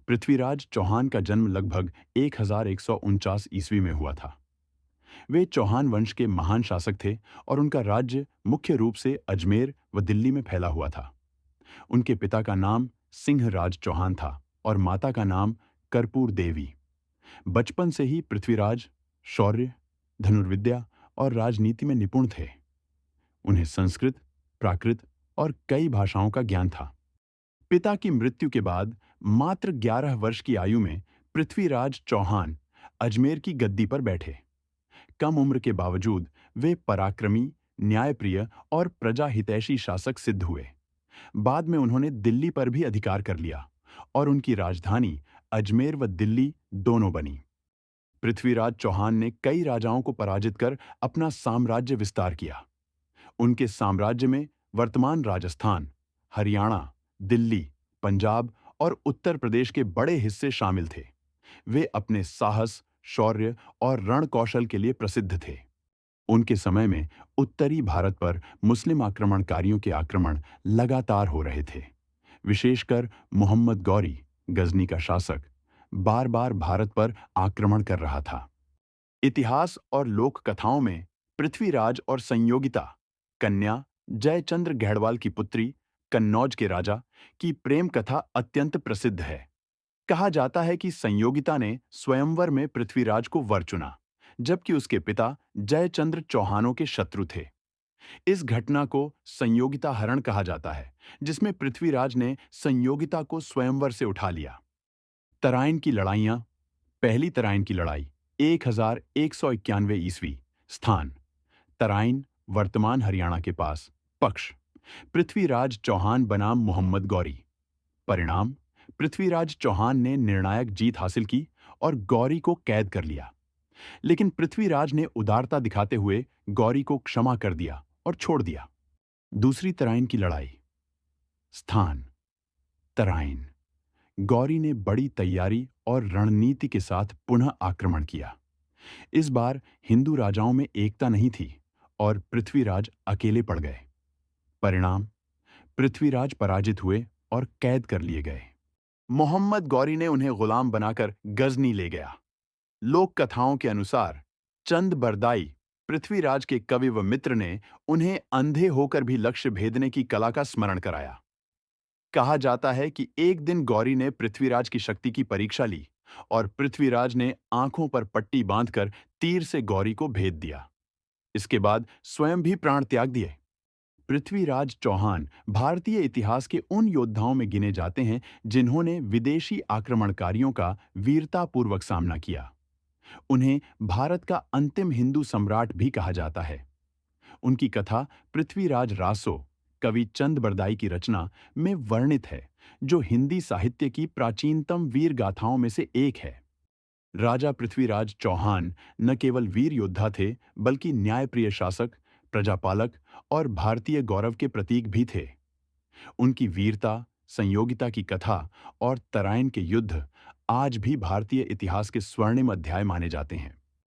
पृथ्वीराज चौहान का जन्म लगभग 1149 ईस्वी में हुआ था। वे चौहान वंश के महान शासक थे और उनका राज्य मुख्य रूप से अजमेर व दिल्ली में फैला हुआ था। उनके पिता का नाम सिंहराज चौहान था और माता का नाम कर्पूर देवी। बचपन से ही पृथ्वीराज शौर्य, धनुर्विद्या और राजनीति में निपुण थे। उन्हें संस्कृत, प्राकृत और कई भाषाओं का ज्ञान था। पिता की मृत्यु के बाद मात्र 11 वर्ष की आयु में पृथ्वीराज चौहान अजमेर की गद्दी पर बैठे। कम उम्र के बावजूद वे पराक्रमी, न्यायप्रिय और प्रजाहितैषी शासक सिद्ध हुए। बाद में उन्होंने दिल्ली पर भी अधिकार कर लिया और उनकी राजधानी अजमेर व दिल्ली दोनों बनी। पृथ्वीराज चौहान ने कई राजाओं को पराजित कर अपना साम्राज्य विस्तार किया। उनके साम्राज्य में वर्तमान राजस्थान, हरियाणा, दिल्ली, पंजाब और उत्तर प्रदेश के बड़े हिस्से शामिल थे। वे अपने साहस, शौर्य और रण कौशल के लिए प्रसिद्ध थे। उनके समय में उत्तरी भारत पर मुस्लिम आक्रमणकारियों के आक्रमण लगातार हो रहे थे। विशेषकर मोहम्मद गौरी, गजनी का शासक, बार बार भारत पर आक्रमण कर रहा था। इतिहास और लोक कथाओं में पृथ्वीराज और संयोगिता, कन्या जयचंद्र गढ़वाल की पुत्री, कन्नौज के राजा, की प्रेम कथा अत्यंत प्रसिद्ध है। कहा जाता है कि संयोगिता ने स्वयंवर में पृथ्वीराज को वर चुना, जबकि उसके पिता जयचंद्र चौहानों के शत्रु थे। इस घटना को संयोगिता हरण कहा जाता है, जिसमें पृथ्वीराज ने संयोगिता को स्वयंवर से उठा लिया। तराइन की लड़ाइयां। पहली तराइन की लड़ाई 1191 ईस्वी। स्थान तराइन, वर्तमान हरियाणा के पास। पक्ष पृथ्वीराज चौहान बनाम मोहम्मद गौरी। परिणाम पृथ्वीराज चौहान ने निर्णायक जीत हासिल की और गौरी को कैद कर लिया। लेकिन पृथ्वीराज ने उदारता दिखाते हुए गौरी को क्षमा कर दिया और छोड़ दिया। दूसरी तराइन की लड़ाई। स्थान तराइन। गौरी ने बड़ी तैयारी और रणनीति के साथ पुनः आक्रमण किया। इस बार हिंदू राजाओं में एकता नहीं थी और पृथ्वीराज अकेले पड़ गए। परिणाम पृथ्वीराज पराजित हुए और कैद कर लिए गए। मोहम्मद गौरी ने उन्हें गुलाम बनाकर गजनी ले गया। लोक कथाओं के अनुसार चंद बरदाई, पृथ्वीराज के कवि व मित्र, ने उन्हें अंधे होकर भी लक्ष्य भेदने की कला का स्मरण कराया। कहा जाता है कि एक दिन गौरी ने पृथ्वीराज की शक्ति की परीक्षा ली और पृथ्वीराज ने आंखों पर पट्टी बांधकर तीर से गौरी को भेद दिया। इसके बाद स्वयं भी प्राण त्याग दिए। पृथ्वीराज चौहान भारतीय इतिहास के उन योद्धाओं में गिने जाते हैं जिन्होंने विदेशी आक्रमणकारियों का वीरतापूर्वक सामना किया। उन्हें भारत का अंतिम हिंदू सम्राट भी कहा जाता है। उनकी कथा पृथ्वीराज रासो, कवि चंद बरदाई की रचना में वर्णित है, जो हिंदी साहित्य की प्राचीनतम वीर गाथाओं में से एक है। राजा पृथ्वीराज चौहान न केवल वीर योद्धा थे, बल्कि न्यायप्रिय शासक, प्रजापालक और भारतीय गौरव के प्रतीक भी थे। उनकी वीरता, संयोगिता की कथा और तराइन के युद्ध आज भी भारतीय इतिहास के स्वर्णिम अध्याय माने जाते हैं।